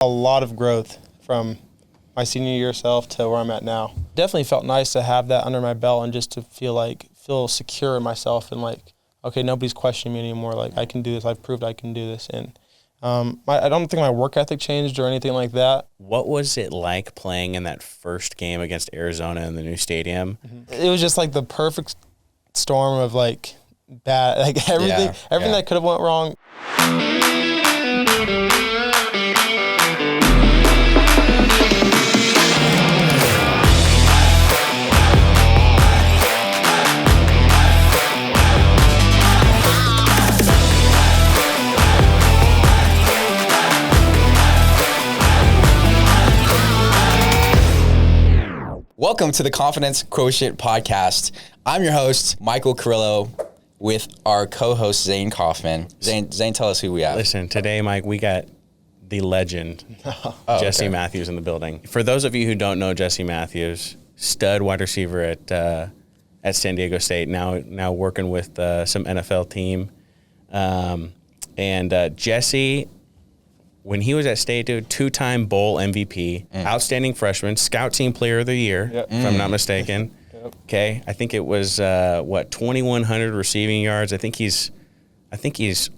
A lot of growth from my senior year self to where I'm at now. Definitely felt nice to have that under my belt and just to feel secure in myself and like, okay, nobody's questioning me anymore. Like, I can do this. I've proved I can do this. And I don't think my work ethic changed or anything like that. What was it like playing in that first game against Arizona in the new stadium? It was just like the perfect storm of like bad, like everything that could have went wrong. Welcome to the Confidence Quotient podcast. I'm your host, Michael Carrillo, with our co-host, Zane Kaufman. Zane, tell us who we have. Listen, today, Mike, we got the legend, Jesse Matthews in the building. For those of you who don't know Jesse Matthews, stud wide receiver at San Diego State, now working with some NFL team. Jesse, when he was at State, dude, two-time bowl MVP, outstanding freshman, scout team player of the year, if I'm not mistaken. Okay, I think it was 2,100 receiving yards. I think he's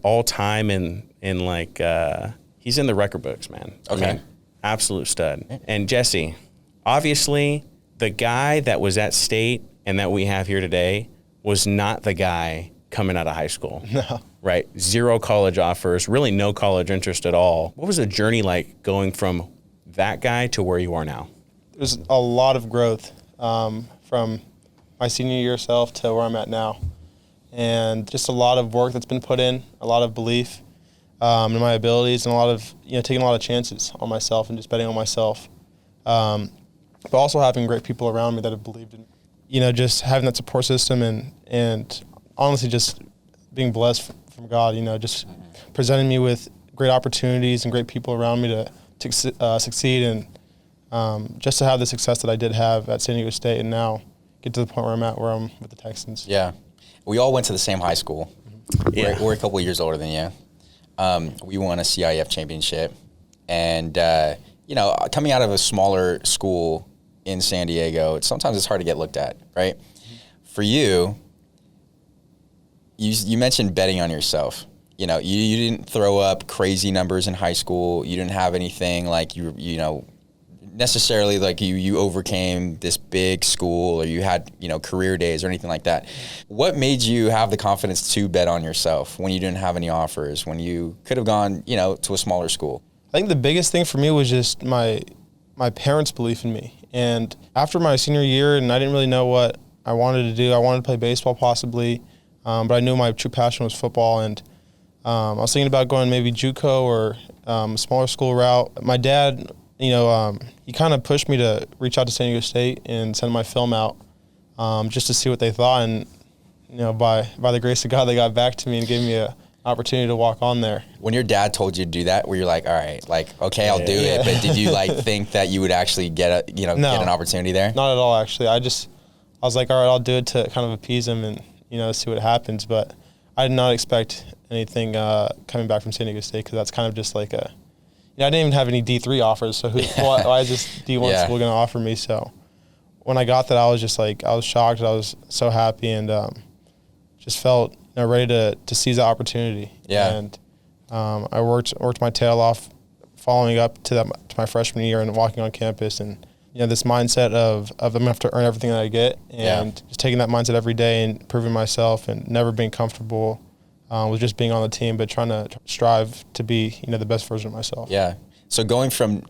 all time in he's in the record books, man. Okay, I mean, absolute stud. And Jesse, obviously, the guy that was at State and that we have here today was not the guy coming out of high school. No. Right? Zero college offers, really no college interest at all. What was the journey like going from that guy to where you are now? There's a lot of growth from my senior year self to where I'm at now. And just a lot of work that's been put in, a lot of belief in my abilities, and a lot of, taking a lot of chances on myself and just betting on myself. But also having great people around me that have believed in me. Just having that support system and honestly just being blessed from God, just presenting me with great opportunities and great people around me to succeed and just to have the success that I did have at San Diego State and now get to the point where I'm at, where I'm with the Texans. Yeah. We all went to the same high school. Yeah. We're a couple of years older than you. We won a CIF championship. And, coming out of a smaller school in San Diego, sometimes it's hard to get looked at, right? For you, you mentioned betting on yourself. You didn't throw up crazy numbers in high school. You didn't have anything like necessarily like you overcame this big school or you had, career days or anything like that. What made you have the confidence to bet on yourself when you didn't have any offers, when you could have gone, to a smaller school? I think the biggest thing for me was just my parents' belief in me. And after my senior year, and I didn't really know what I wanted to do. I wanted to play baseball possibly. But I knew my true passion was football, and I was thinking about going maybe JUCO or a smaller school route. My dad, he kind of pushed me to reach out to San Diego State and send my film out just to see what they thought. And, by the grace of God, they got back to me and gave me an opportunity to walk on there. When your dad told you to do that, were you like, all right, okay, I'll do it. But did you think that you would actually get get an opportunity there? Not at all, actually. I was like, all right, I'll do it to kind of appease him and, see what happens. But I did not expect anything coming back from San Diego State because that's kind of just like I didn't even have any D3 offers. So why is this D1 school going to offer me? So when I got that, I was just like, I was shocked. I was so happy and just felt ready to seize the opportunity. Yeah. And I worked my tail off following up to my freshman year and walking on campus and this mindset of I'm going to have to earn everything that I get and just taking that mindset every day and proving myself and never being comfortable with just being on the team, but trying to strive to be, the best version of myself. Yeah. So going from,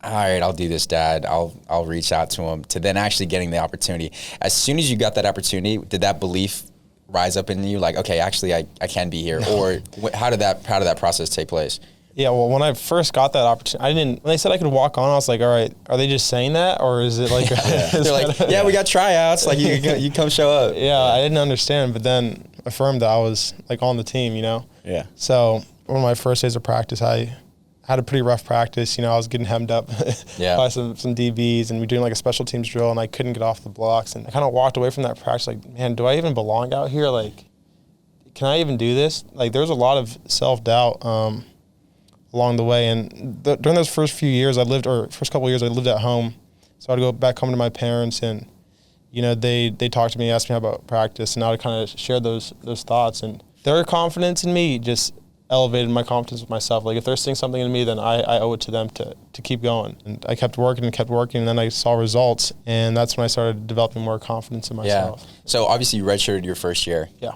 all right, I'll do this, Dad, I'll reach out to him, to then actually getting the opportunity. As soon as you got that opportunity, did that belief rise up in you? Like, okay, actually I can be here. Or how did that process take place? Yeah, well, when I first got that opportunity, when they said I could walk on, I was like, all right, are they just saying that? Or is it like, they're like, we got tryouts, like you come show up. Yeah, I didn't understand, but then affirmed that I was like on the team, Yeah. So one of my first days of practice, I had a pretty rough practice. I was getting hemmed up by some DBs, and we were doing like a special teams drill, and I couldn't get off the blocks. And I kind of walked away from that practice like, man, do I even belong out here? Like, can I even do this? Like, there was a lot of self-doubt. along the way. And during those first couple of years, I lived at home. So I'd go back home to my parents, and they talked to me, asked me about practice, and I would kind of share those thoughts. And their confidence in me just elevated my confidence with myself. Like if they're seeing something in me, then I owe it to them to keep going. And I kept working, and then I saw results, and that's when I started developing more confidence in myself. Yeah. So obviously you redshirted your first year. Yeah.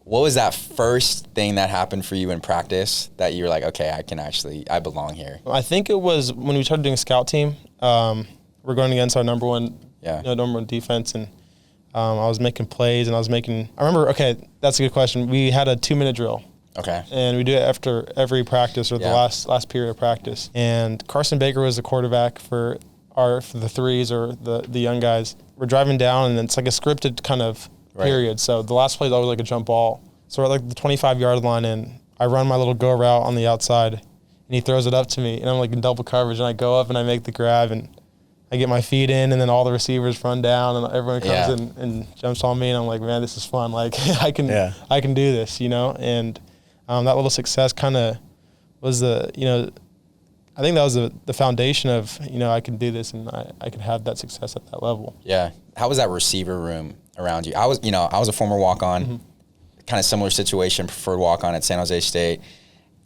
What was that first thing that happened for you in practice that you were like, okay, I belong here? I think it was when we started doing scout team. We're going against our number one defense, and I was making plays, and that's a good question. We had a 2-minute drill. Okay. And we do it after every practice or the last period of practice. And Carson Baker was the quarterback for the threes or the young guys. We're driving down, and it's like a scripted kind of period. So the last play is always like a jump ball. So we're at like the 25-yard line, and I run my little go route on the outside, and he throws it up to me, and I'm like in double coverage, and I go up and I make the grab, and I get my feet in, and then all the receivers run down, and everyone comes in and jumps on me, and I'm like, man, this is fun. Like I can do this, and that little success kind of was I think that was the foundation of, I can do this, and I can have that success at that level. Yeah. How was that receiver room around you? I was a former walk-on, kind of similar situation, preferred walk-on at San Jose State.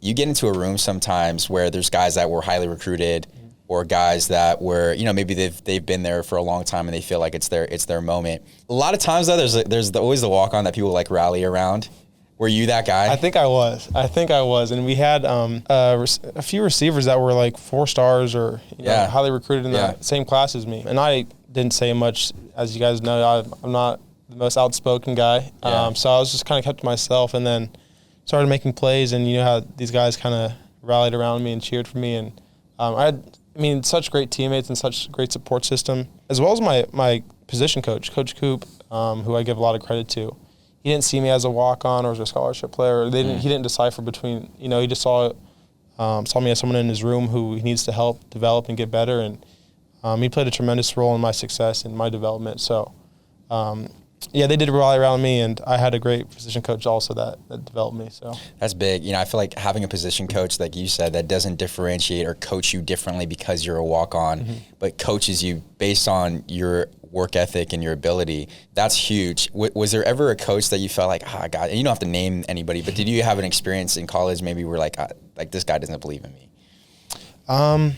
You get into a room sometimes where there's guys that were highly recruited, or guys that were, maybe they've been there for a long time and they feel like it's their moment. A lot of times though, there's always the walk-on that people like rally around. Were you that guy? I think I was. And we had a few receivers that were like 4 stars or highly recruited in the same class as me. And I didn't say much. As you guys know, I'm not the most outspoken guy. So I was just kind of kept to myself, and then started making plays, and how these guys kind of rallied around me and cheered for me. And I had such great teammates and such great support system, as well as my position coach, Coach Coop, who I give a lot of credit to. He didn't see me as a walk-on or as a scholarship player. He didn't decipher between, he just saw me as someone in his room who he needs to help develop and get better. And he played a tremendous role in my success and my development. So, they did rally around me, and I had a great position coach also that developed me. So that's big. I feel like having a position coach, like you said, that doesn't differentiate or coach you differently because you're a walk-on, but coaches you based on your work ethic and your ability. That's huge. Was there ever a coach that you felt like, God, and you don't have to name anybody, but did you have an experience in college maybe where like this guy doesn't believe in me? I'm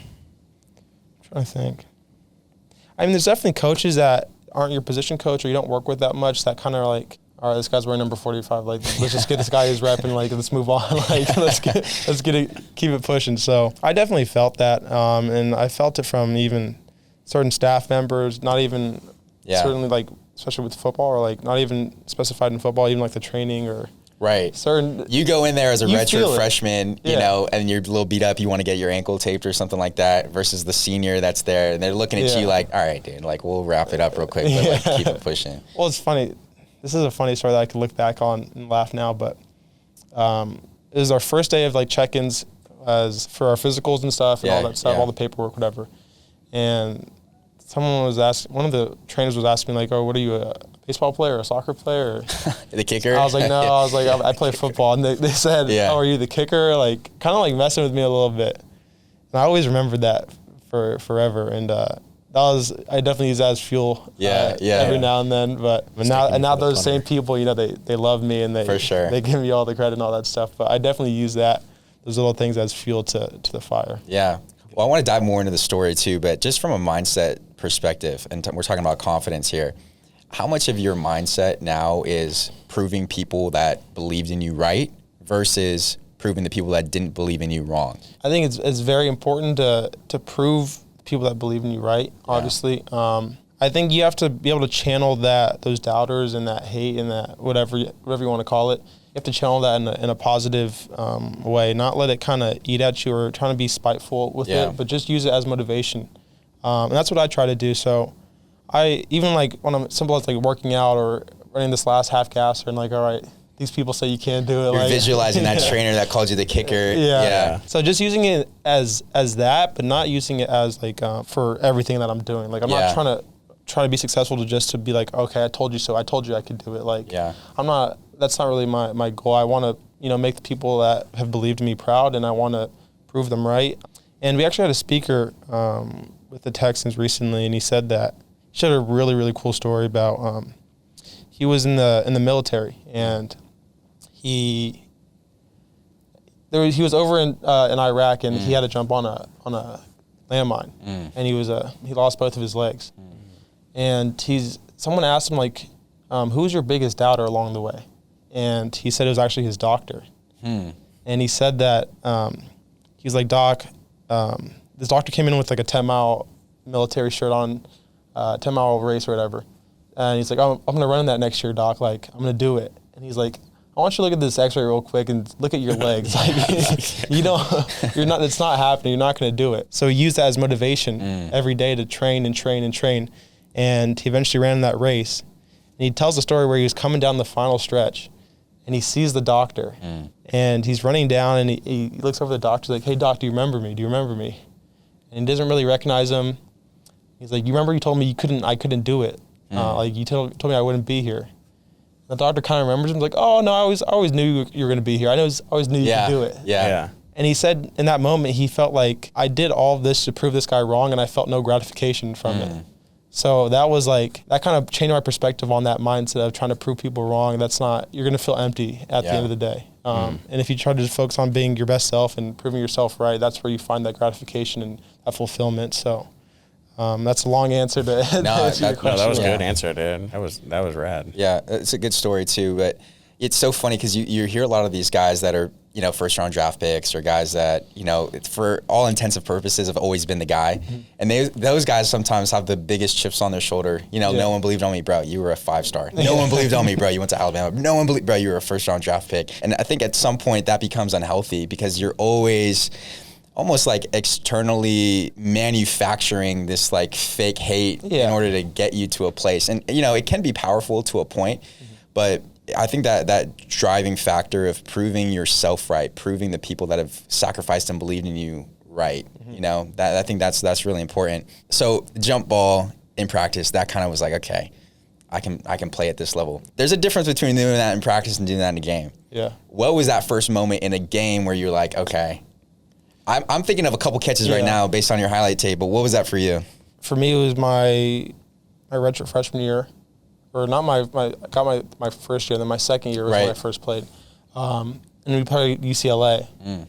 trying to think. There's definitely coaches that aren't your position coach or you don't work with that much that kind of like, all right, this guy's wearing number 45. Like, let's just get this guy who's repping. Like, let's move on. Like, let's keep it pushing. So I definitely felt that, and I felt it from even certain staff members. Not even certainly like, especially with football, or like not even specified in football, even like the training or certain. You go in there as a redshirt freshman, and you're a little beat up. You want to get your ankle taped or something like that, versus the senior that's there, and they're looking at you like, all right, dude, like we'll wrap it up real quick, but like keep it pushing. Well, it's funny. This is a funny story that I could look back on and laugh now, but it was our first day of like check-ins as for our physicals and stuff and all that stuff, all the paperwork, whatever. And someone was asking, one of the trainers was asking me like, "Oh, what are you, a baseball player or a soccer player?" Or, the kicker? I was like, no, I was like, I play football. And they said, "Oh, are you the kicker?" Like kind of like messing with me a little bit. And I always remembered that for forever. And I definitely use that as fuel every now and then. But now those same people, they love me, and they give me all the credit and all that stuff. But I definitely use those little things as fuel to the fire. Yeah. Well, I want to dive more into the story too, but just from a mindset perspective, and we're talking about confidence here, how much of your mindset now is proving people that believed in you right versus proving the people that didn't believe in you wrong? I think it's very important to prove people that believe in you right, obviously. I think you have to be able to channel those doubters and that hate and that whatever you want to call it. You have to channel that in a positive way, not let it kind of eat at you or trying to be spiteful with it, but just use it as motivation. And that's what I try to do. So I, even like when I'm simple as like working out or running this last half gas, and like, all right, these people say you can't do it. You're visualizing that trainer that called you the kicker. Yeah. So just using it as that, but not using it as like for everything that I'm doing. Like I'm not trying to be successful to be like, okay, I told you so. I told you I could do it. Like that's not really my goal. I want to, make the people that have believed in me proud, and I want to prove them right. And we actually had a speaker with the Texans recently, and he said that he shared a really, really cool story about he was in the military, and he was over in Iraq, and he had to jump on a landmine, and he lost both of his legs. And someone asked him, like, who was your biggest doubter along the way? And he said it was actually his doctor. And he said that he was like, Doc, this doctor came in with like a 10-mile military shirt on, 10-mile race or whatever. And he's like, oh, I'm going to run that next year, Doc. Like, I'm going to do it. And he's like, I want you to look at this x-ray real quick and look at your legs. Like, it's not happening. You're not going to do it. So he used that as motivation every day to train and train and train. And he eventually ran that race. And he tells a story where he was coming down the final stretch, and he sees the doctor. And he's running down, and he looks over at the doctor, like, hey, Doc, do you remember me? Do you remember me? And he doesn't really recognize him. He's like, you remember you told me I couldn't do it. Like, you told me I wouldn't be here. The doctor kind of remembers him, like, oh, no, I always knew you were going to be here. I always knew you could do it. Yeah. And he said in that moment, he felt like, I did all of this to prove this guy wrong, and I felt no gratification from it. So that was like, that kind of changed my perspective on that mindset of trying to prove people wrong. You're going to feel empty at the end of the day. And if you try to just focus on being your best self and proving yourself right, that's where you find that gratification and that fulfillment. So that's a long answer to answer your question. No, that was a good answer, dude. That was rad. Yeah, it's a good story too. But it's so funny because you hear a lot of these guys that are, first round draft picks, or guys that, for all intensive purposes have always been the guy. And those guys sometimes have the biggest chips on their shoulder. No one believed on me, bro. You were a 5-star. No one believed on me, bro. You went to Alabama. No one believed, bro. You were a first round draft pick. And I think at some point that becomes unhealthy because you're always almost like externally manufacturing this like fake hate in order to get you to a place. And, it can be powerful to a point, but I think that driving factor of proving yourself right, proving the people that have sacrificed and believed in you right, I think that's really important. So jump ball in practice, that kind of was like, okay, I can play at this level. There's a difference between doing that in practice and doing that in a game. Yeah. What was that first moment in a game where you're like, okay, I'm thinking of a couple catches right now based on your highlight tape, but what was that for you? For me, it was my redshirt freshman year. Or not I got my first year, then my second year was when I first played. And we played UCLA. And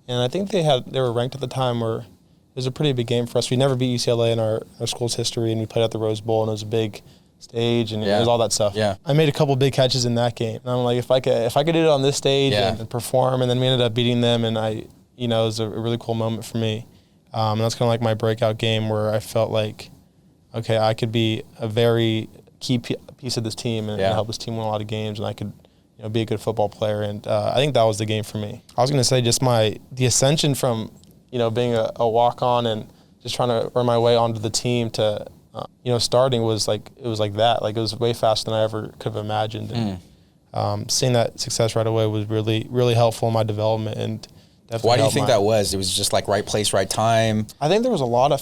I think they were ranked at the time where it was a pretty big game for us. We never beat UCLA in our school's history, and we played at the Rose Bowl, and it was a big stage, and it was all that stuff. Yeah. I made a couple big catches in that game. And I'm like, if I could do it on this stage and perform, and then we ended up beating them, and it was a really cool moment for me. And that's kind of like my breakout game where I felt like, okay, I could be a very key piece of this team and help this team win a lot of games, and I could be a good football player. And I think that was the game for me. I was going to say just the ascension from being a walk-on and just trying to earn my way onto the team to starting was like that. Like, it was way faster than I ever could have imagined. And seeing that success right away was really, really helpful in my development. And definitely why do you think that was? It was just like right place, right time? I think there was a lot of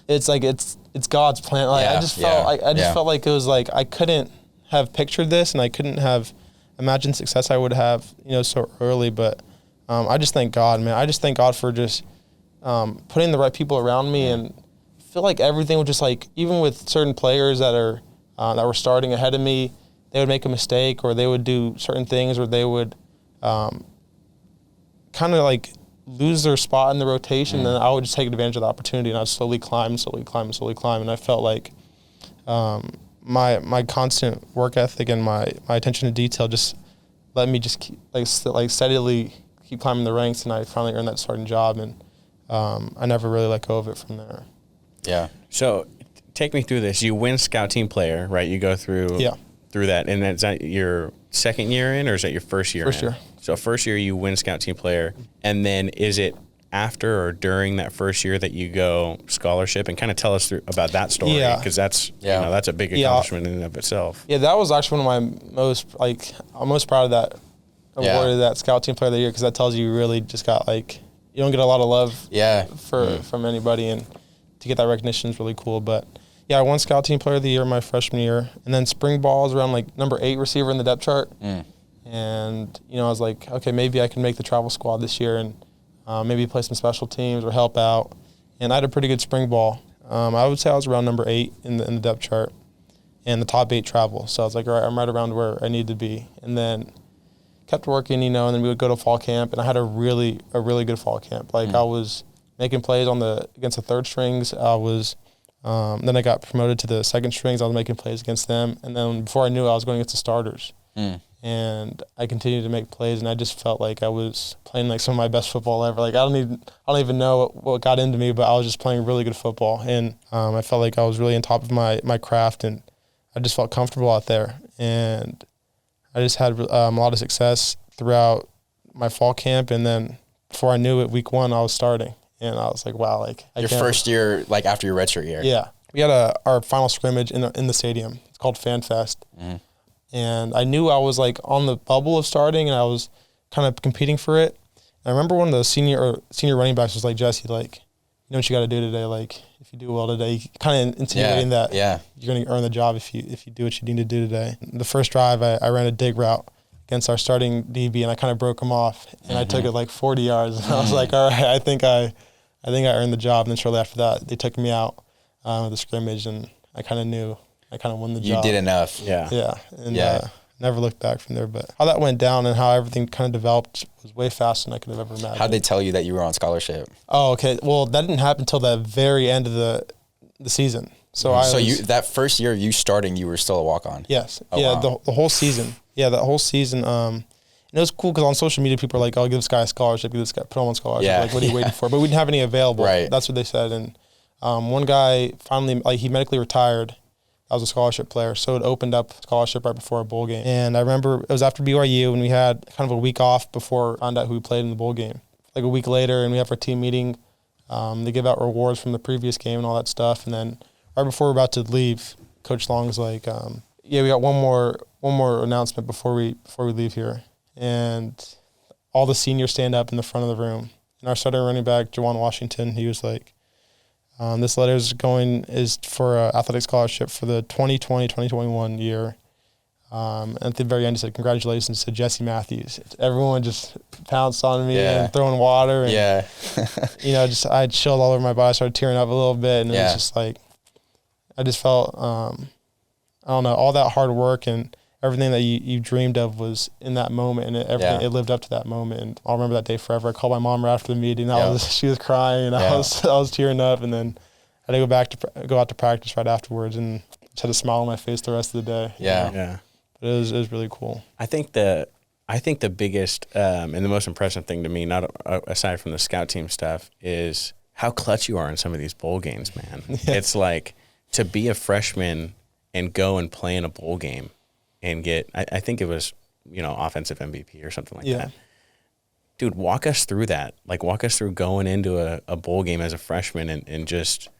it's like it's God's plan. Like, I just felt like it was like I couldn't have pictured this, and I couldn't have imagined success I would have so early. But I just thank God, man. I just thank God for just putting the right people around me, and I feel like everything was just like, even with certain players that were starting ahead of me, they would make a mistake, or they would do certain things, or they would kind of like lose their spot in the rotation, and I would just take advantage of the opportunity, and I'd slowly climb. And I felt like my constant work ethic and my attention to detail just let me just keep, steadily keep climbing the ranks, and I finally earned that starting job, and I never really let go of it from there. Yeah. So take me through this. You win Scout Team Player, right? You go through that, and is that your second year in, or is that your first year in? First year. So first year you win Scout Team Player, and then is it after or during that first year that you go scholarship? And kind of tell us about that story, because that's that's a big accomplishment in and of itself. Yeah, that was actually one of my I'm most proud of that award of that Scout Team Player of the Year, because that tells you really just got you don't get a lot of love from anybody, and to get that recognition is really cool. But I won Scout Team Player of the Year my freshman year, and then spring ball was around number 8 receiver in the depth chart. And I was like, okay, maybe I can make the travel squad this year. And maybe play some special teams or help out. And I had a pretty good spring ball. I would say I was around number 8 in the depth chart, and the top 8 travel. So I was like, all right, I'm right around where I need to be. And then kept working, and then we would go to fall camp, and I had a really good fall camp. Like I was making plays against the third strings. I was then I got promoted to the second strings. I was making plays against them, and then before I knew it, I was going against the starters. And I continued to make plays, and I just felt like I was playing like some of my best football ever. Like I don't even know what got into me, but I was just playing really good football, and I felt like I was really on top of my craft, and I just felt comfortable out there, and I just had a lot of success throughout my fall camp, and then before I knew it, week 1 I was starting, and I was like, wow, like your first year, like after your redshirt year. Yeah, we had our final scrimmage in the stadium. It's called Fan Fest. And I knew I was like on the bubble of starting, and I was kind of competing for it. And I remember one of the senior running backs was like, Jesse, like, you know what you got to do today? Like, if you do well today, kind of insinuating that you're going to earn the job if you do what you need to do today. The first drive, I ran a dig route against our starting DB, and I kind of broke him off, and I took it like 40 yards. And I was like, all right, I think I earned the job. And then shortly after that, they took me out of the scrimmage, and I kind of knew I kind of won the job. You did enough. Yeah. And never looked back from there. But how that went down and how everything kind of developed was way faster than I could have ever imagined. How'd they tell you that you were on scholarship? Oh, okay. Well, that didn't happen until the very end of the season. So that first year of you starting, you were still a walk-on? Yes. Oh, yeah, wow. the whole season. Yeah, that whole season. And it was cool because on social media, people are like, oh, give this guy a scholarship, give this guy, put him on scholarship. Yeah. Like, what are you waiting for? But we didn't have any available. Right. That's what they said. And one guy finally, like, he medically retired. I was a scholarship player, so it opened up scholarship right before a bowl game. And I remember it was after BYU, and we had kind of a week off before I found out who we played in the bowl game. Like a week later, and we have our team meeting. They give out rewards from the previous game and all that stuff. And then right before we're about to leave, Coach Long's like, we got one more announcement before we leave here. And all the seniors stand up in the front of the room. And our starting running back, Jawan Washington, he was like, this letter is for an athletic scholarship for the 2020-2021 year. And at the very end, he said, congratulations to Jesse Matthews. Everyone just pounced on me and throwing water. And, I chilled all over my body. I started tearing up a little bit. And it was just like, I just felt, I don't know, all that hard work and everything that you dreamed of was in that moment, and it lived up to that moment. And I'll remember that day forever. I called my mom right after the meeting. She was crying, and I was tearing up. And then I had to go out to practice right afterwards, and just had a smile on my face the rest of the day. Yeah. But it was really cool. I think the biggest and the most impressive thing to me, not aside from the scout team stuff, is how clutch you are in some of these bowl games, man. It's like to be a freshman and go and play in a bowl game and get, I think it was, offensive MVP or something like that. Dude, walk us through that. Like, walk us through going into a bowl game as a freshman and just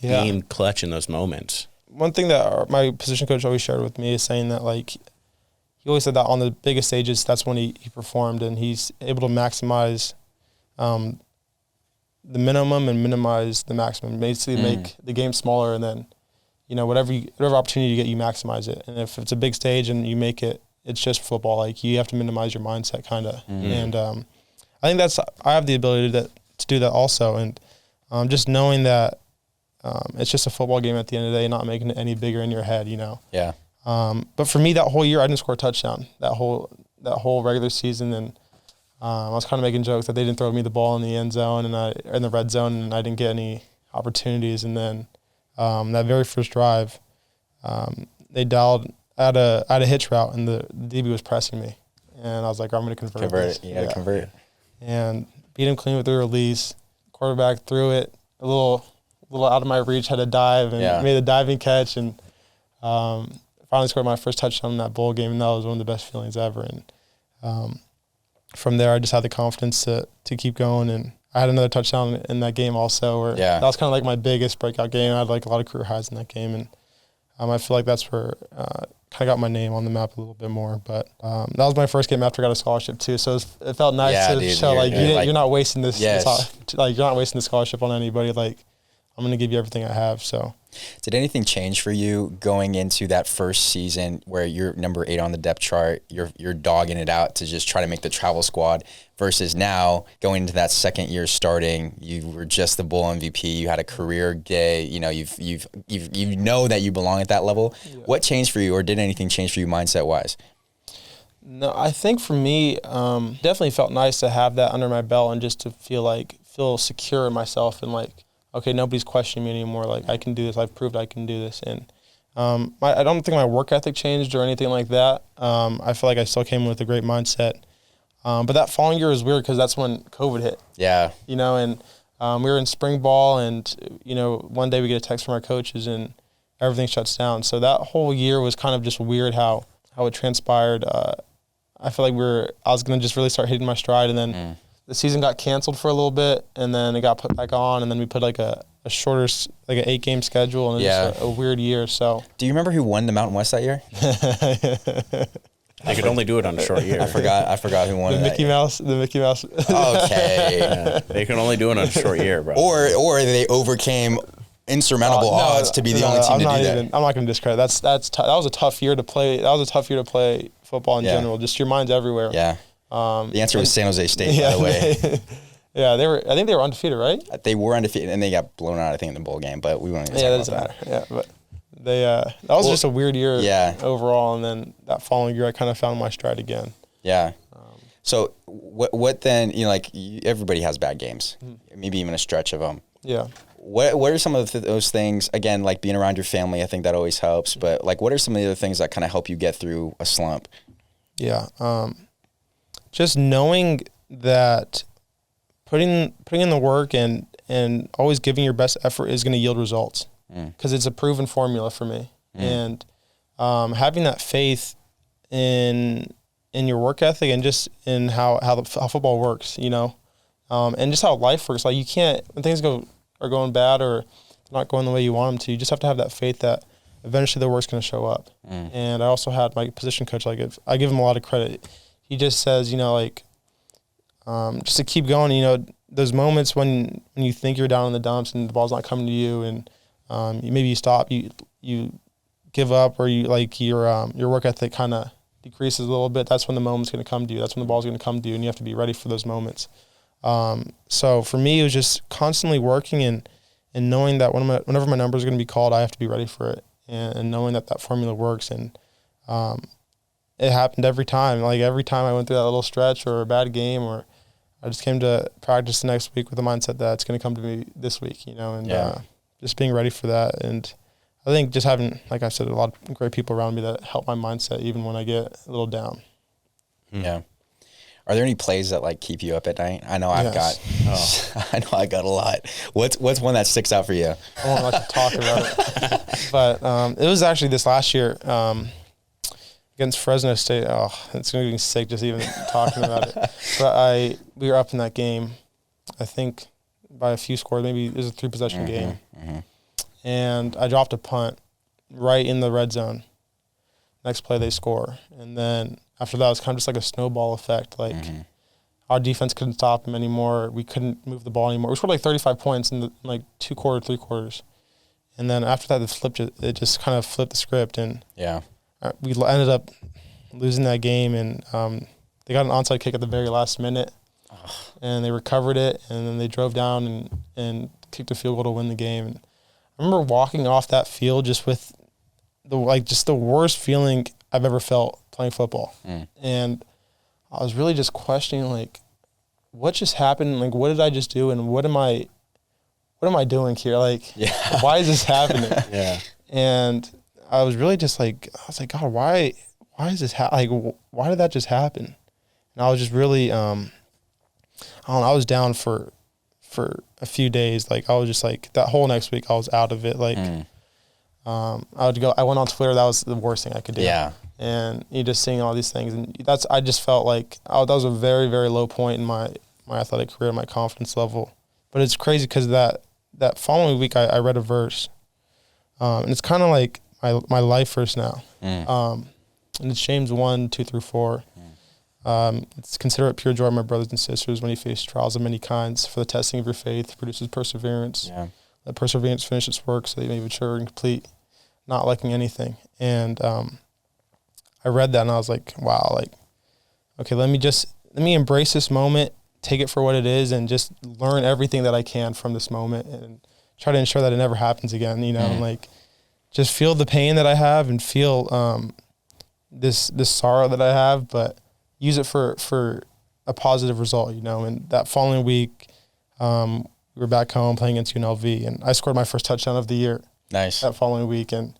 being clutch in those moments. One thing that my position coach always shared with me is saying that, like, he always said that on the biggest stages, that's when he performed, and he's able to maximize the minimum and minimize the maximum. Basically make the game smaller, and then whatever opportunity you get, you maximize it. And if it's a big stage and you make it, it's just football. Like, you have to minimize your mindset, kind of. And I think I have the ability to do that also. And just knowing that it's just a football game at the end of the day, not making it any bigger in your head, Yeah. But for me, that whole year, I didn't score a touchdown. That whole regular season, and I was kind of making jokes that they didn't throw me the ball in the end zone and in the red zone, and I didn't get any opportunities. And then that very first drive, they dialed at a hitch route, and the DB was pressing me, and I was like, I'm going to convert this. You got to convert it. And beat him clean with the release. Quarterback threw it a little out of my reach, had a dive, and made a diving catch, and finally scored my first touchdown in that bowl game, and that was one of the best feelings ever. And from there, I just had the confidence to keep going, and I had another touchdown in that game also, where that was kind of like my biggest breakout game. I had like a lot of career highs in that game, and I feel like that's where kind of got my name on the map a little bit more. But that was my first game after I got a scholarship too, so it felt nice to show you're not wasting this. Like, you're not wasting the scholarship on anybody. Like, I'm going to give you everything I have. So Did anything change for you going into that first season where you're number 8 on the depth chart, you're dogging it out to just try to make the travel squad, versus now going into that second year starting, you were just the bowl MVP, you had a career day, you know, you know that you belong at that level. Yeah. What changed for you, or did anything change for you mindset wise? No, I think for me, definitely felt nice to have that under my belt and just to feel secure in myself and like, okay, nobody's questioning me anymore. Like, I can do this. I've proved I can do this. And I don't think my work ethic changed or anything like that. I feel like I still came in with a great mindset. But that following year was weird because that's when COVID hit. Yeah. You know, and we were in spring ball, and, you know, one day we get a text from our coaches and everything shuts down. So that whole year was kind of just weird how it transpired. I feel like I was going to just really start hitting my stride, and then the season got canceled for a little bit, and then it got put back on, and then we put like a shorter, like an 8-game schedule, and it was just a weird year. So, do you remember who won the Mountain West that year? They could only do it on a short year. I forgot who won the Mickey Mouse. Okay. Yeah, they can only do it on a short year, bro. Or they overcame insurmountable odds to be the only team to do that. I'm not going to discredit. That was a tough year to play. That was a tough year to play football in general. Just your mind's everywhere. Yeah. The answer was San Jose State, by the way. Yeah, I think they were undefeated, right? They were undefeated, and they got blown out, I think, in the bowl game. But we won't even talk about that. Yeah, but that was just a weird year overall. And then that following year, I kind of found my stride again. Yeah. So what then? You know, like everybody has bad games, maybe even a stretch of them. Yeah. What are some of those things? Again, like being around your family, I think that always helps. But like, what are some of the other things that kind of help you get through a slump? Yeah. Just knowing that putting in the work and always giving your best effort is going to yield results, because it's a proven formula for me. And having that faith in your work ethic and just in how football works, you know, and just how life works. Like, you can't, when things are going bad or not going the way you want them to, you just have to have that faith that eventually the work's going to show up. And I also had my position coach, I give him a lot of credit. He just says, you know, like, just to keep going, you know, those moments when you think you're down in the dumps and the ball's not coming to you, and maybe you stop, you give up, or you like your work ethic kind of decreases a little bit. That's when the moment's going to come to you. That's when the ball's going to come to you, and you have to be ready for those moments. So for me, it was just constantly working and knowing that whenever my number is going to be called, I have to be ready for it, and knowing that formula works. And it happened every time. Like, every time I went through that little stretch or a bad game, or I just came to practice the next week with the mindset that it's going to come to me this week, you know, and just being ready for that. And I think just having, like I said, a lot of great people around me that help my mindset even when I get a little down. Yeah. Are there any plays that like keep you up at night? I know I got a lot. What's one that sticks out for you? I won't like to talk about it, but it was actually this last year against Fresno State. Oh, it's going to be sick just even talking about it. But we were up in that game, I think by a few scores. Maybe it was a 3-possession game, and I dropped a punt right in the red zone. Next play they score, and then after that, it was kind of just like a snowball effect. Like, our defense couldn't stop them anymore. We couldn't move the ball anymore. We scored like 35 points in like 2 quarters, 3 quarters. And then after that, it just kind of flipped the script. And we ended up losing that game. And they got an onside kick at the very last minute. And they recovered it. And then they drove down and kicked a field goal to win the game. And I remember walking off that field just with the worst feeling I've ever felt playing football. And I was really just questioning, like, what just happened? Like, what did I just do? And what am I doing here? Like, why is this happening? And I was really just like, God, why is this like, why did that just happen? And I was just really, I don't know, I was down for a few days. Like, I was just like, that whole next week I was out of it. Like, I went on Twitter. That was the worst thing I could do. Yeah. And you just seeing all these things, and I just felt like that was a very, very low point in my athletic career, my confidence level. But it's crazy because that following week I read a verse, and it's kind of like my life verse now. And it's James 1:2-4. It's consider it pure joy, my brothers and sisters, when you face trials of many kinds, for the testing of your faith produces perseverance. let perseverance finish its work so that you may mature and complete, not lacking anything. And I read that and I was like, wow, like, okay, let me embrace this moment, take it for what it is, and just learn everything that I can from this moment and try to ensure that it never happens again, you know, and like just feel the pain that I have and feel this sorrow that I have, but use it for a positive result, you know. And that following week, we were back home playing against UNLV, and I scored my first touchdown of the year. Nice. That following week, and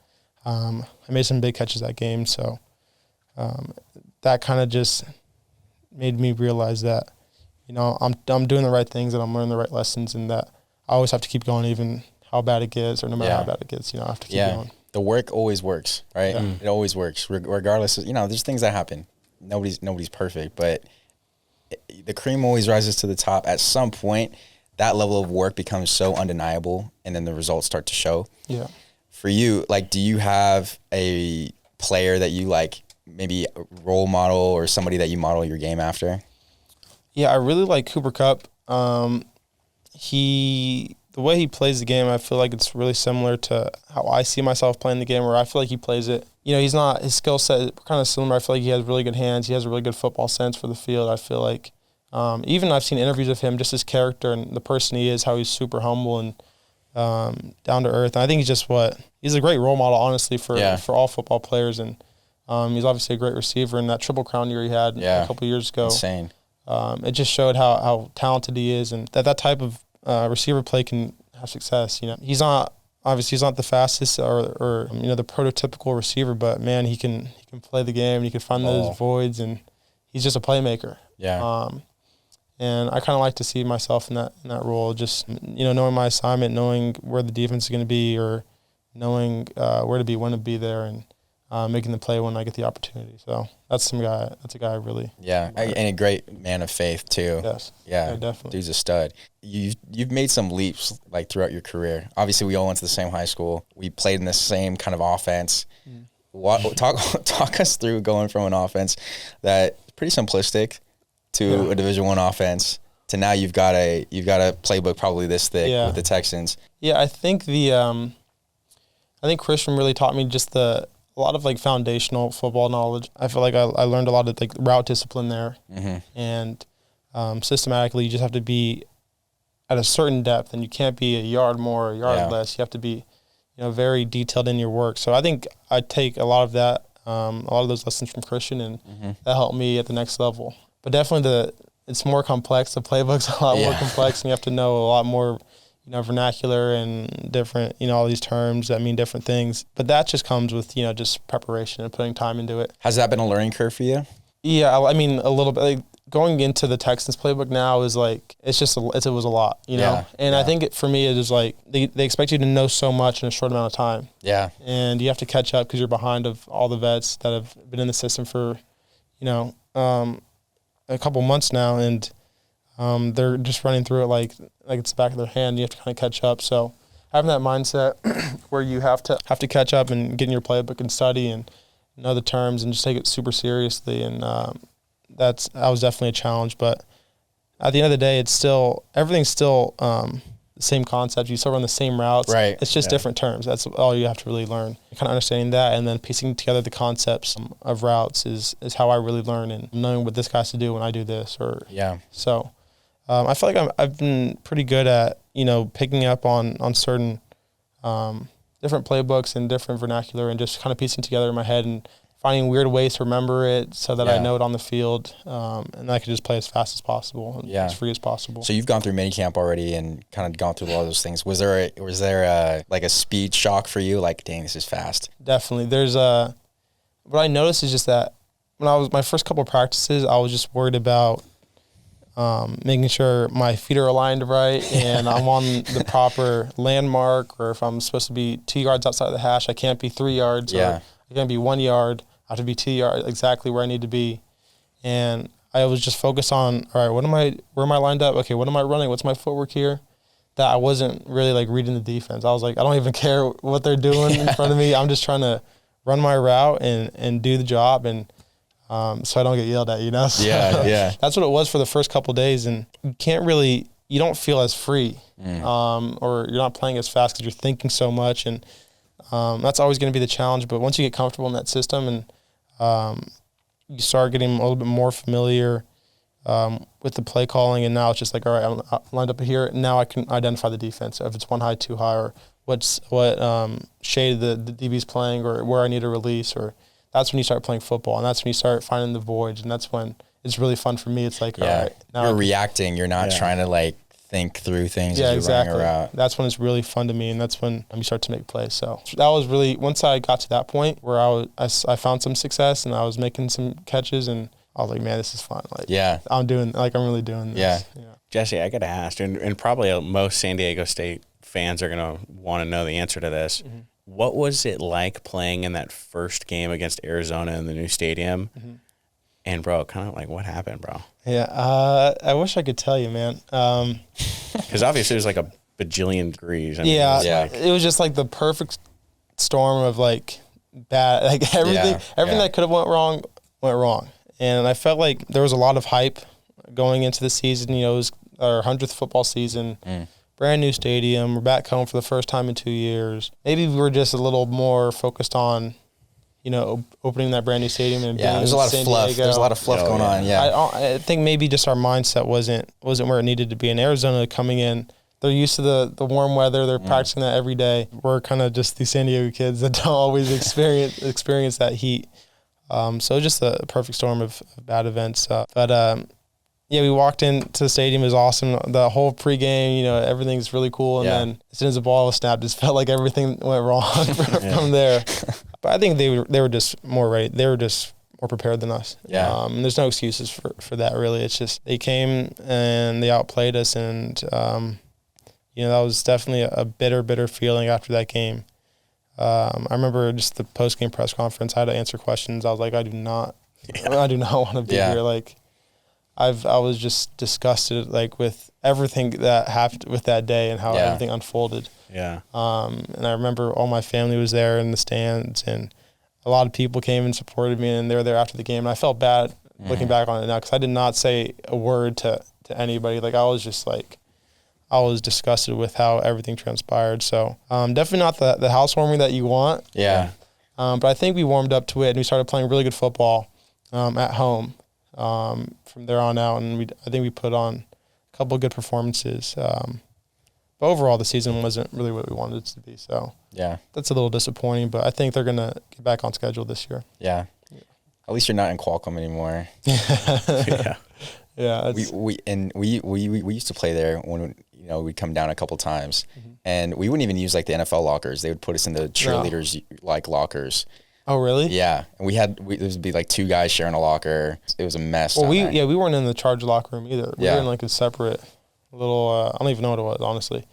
I made some big catches that game, so that kind of just made me realize that, you know, I'm doing the right things and I'm learning the right lessons, and that I always have to keep going, even how bad it gets, or no matter how bad it gets, you know, I have to keep going. The work always works, right? Yeah. It always works, regardless of, you know, there's things that happen. Nobody's perfect, but the cream always rises to the top. At some point, that level of work becomes so undeniable, and then the results start to show. Yeah. For you, like, do you have a player that you like, maybe a role model or somebody that you model your game after? Yeah, I really like Cooper Kupp. The way he plays the game, I feel like it's really similar to how I see myself playing the game, where I feel like he plays it. You know, his skill set is kind of similar. I feel like he has really good hands. He has a really good football sense for the field. I feel like even I've seen interviews of him, just his character and the person he is, how he's super humble and down to earth. And I think he's a great role model, honestly, for all football players. And he's obviously a great receiver. And that Triple Crown year he had a couple years ago, insane. It just showed how talented he is, and that type of receiver play can have success. You know, he's not the fastest or you know, the prototypical receiver, but man, he can play the game and he can find those voids, and he's just a playmaker. Yeah. And I kind of like to see myself in that role, just, you know, knowing my assignment, knowing where the defense is going to be, or knowing where to be, when to be there, and making the play when I get the opportunity. So that's a guy I really and a great man of faith too. Yes. Yeah, definitely. Dude's a stud. You've made some leaps like throughout your career. Obviously, we all went to the same high school. We played in the same kind of offense. Talk us through going from an offense that's pretty simplistic to a Division I offense to now you've got a playbook probably this thick with the Texans. Yeah, I think Christian really taught me just a lot of like foundational football knowledge. I feel like I learned a lot of like route discipline there, and systematically you just have to be at a certain depth, and you can't be a yard more or a yard less. You have to be, you know, very detailed in your work. So I think I take a lot of that, a lot of those lessons from Christian, and that helped me at the next level. But definitely it's more complex. The playbook's a lot more complex, and you have to know a lot more, you know, vernacular and different, you know, all these terms that mean different things. But that just comes with, you know, just preparation and putting time into it. Has that been a learning curve for you? Yeah, I mean, a little bit. Like, going into the Texans playbook now is like, it was a lot, you know? I think for me, it is like, they expect you to know so much in a short amount of time. Yeah. And you have to catch up because you're behind of all the vets that have been in the system for, you know, a couple months now, and they're just running through it like it's the back of their hand. You have to kind of catch up. So having that mindset where you have to catch up and get in your playbook and study and know the terms and just take it super seriously. And that was definitely a challenge. But at the end of the day, everything's still the same concept. You still run the same routes. Right. It's just different terms. That's all you have to really learn. Kind of understanding that, and then piecing together the concepts of routes is how I really learn, and knowing what this guy has to do when I do this. So I feel like I've been pretty good at, you know, picking up on certain different playbooks and different vernacular, and just kind of piecing together in my head and finding weird ways to remember it so that I know it on the field, and I can just play as fast as possible and as free as possible. So you've gone through minicamp already and kind of gone through a lot of those things. Was there a speed shock for you? Like, dang, this is fast. Definitely. What I noticed is just that when I was my first couple of practices, I was just worried about making sure my feet are aligned right and I'm on the proper landmark, or if I'm supposed to be 2 yards outside of the hash, I can't be 3 yards. Or I can't be 1 yard. I have to be 2 yards, exactly where I need to be. And I was just focused on, all right, where am I lined up? Okay, what am I running? What's my footwork here? That I wasn't really like reading the defense. I was like, I don't even care what they're doing in front of me. I'm just trying to run my route and do the job, and so I don't get yelled at, you know? So that's what it was for the first couple of days. And you can't really you don't feel as free, or you're not playing as fast because you're thinking so much, and that's always going to be the challenge. But once you get comfortable in that system and you start getting a little bit more familiar with the play calling, and now it's just like, all right, I'm lined up here. Now I can identify the defense, if it's one high, two high, or what shade the DB's playing, or where I need a release, or that's when you start playing football, and that's when you start finding the voids, and that's when it's really fun for me. It's like, all right, now you're reacting. You're not trying to like think through things as you're running around. That's when it's really fun to me, and that's when you start to make plays. So that was really, once I got to that point where I found some success and I was making some catches, and I was like, man, this is fun. Like, I'm really doing this. Yeah. Jesse, I got to ask, and probably most San Diego State fans are going to want to know the answer to this. Mm-hmm. What was it like playing in that first game against Arizona in the new stadium? Mm-hmm. And, bro, kind of like, what happened, bro? Yeah, I wish I could tell you, man. Because obviously it was like a bajillion degrees. It was just like the perfect storm of like bad, like everything that could have went wrong. And I felt like there was a lot of hype going into the season. You know, it was our 100th football season, brand new stadium. We're back home for the first time in 2 years. Maybe we were just a little more focused on, you know, opening that brand new stadium and being there's a lot of fluff. Diego. There's a lot of fluff going on. Yeah, I think maybe just our mindset wasn't where it needed to be. In Arizona, coming in, they're used to the warm weather. They're practicing that every day. We're kind of just these San Diego kids that don't always experience that heat. So just a perfect storm of bad events. We walked into the stadium. It was awesome. The whole pregame, you know, everything's really cool. And then as soon as the ball was snapped, it felt like everything went wrong from there. But I think they were just more ready. They were just more prepared than us. Yeah. And there's no excuses for that, really. It's just they came and they outplayed us. And, you know, that was definitely a bitter feeling after that game. I remember just the post-game press conference. I had to answer questions. I was like, I do not want to be here. Like, I was just disgusted, like, with everything that happened with that day and how everything unfolded. Yeah. And I remember all my family was there in the stands, and a lot of people came and supported me, and they were there after the game. And I felt bad looking back on it now, because I did not say a word to anybody. Like, I was just like, I was disgusted with how everything transpired. So definitely not the housewarming that you want. Yeah. But I think we warmed up to it, and we started playing really good football at home from there on out. And I think we put on a couple of good performances. But overall, the season wasn't really what we wanted it to be. So that's a little disappointing. But I think they're going to get back on schedule this year. Yeah. At least you're not in Qualcomm anymore. Yeah. We used to play there when we'd come down a couple times, and we wouldn't even use like the NFL lockers. They would put us in the cheerleaders like lockers. Oh, really? Yeah. And there would be like two guys sharing a locker. It was a mess. Well, we weren't in the charge locker room either. We were in like a separate little, I don't even know what it was, honestly.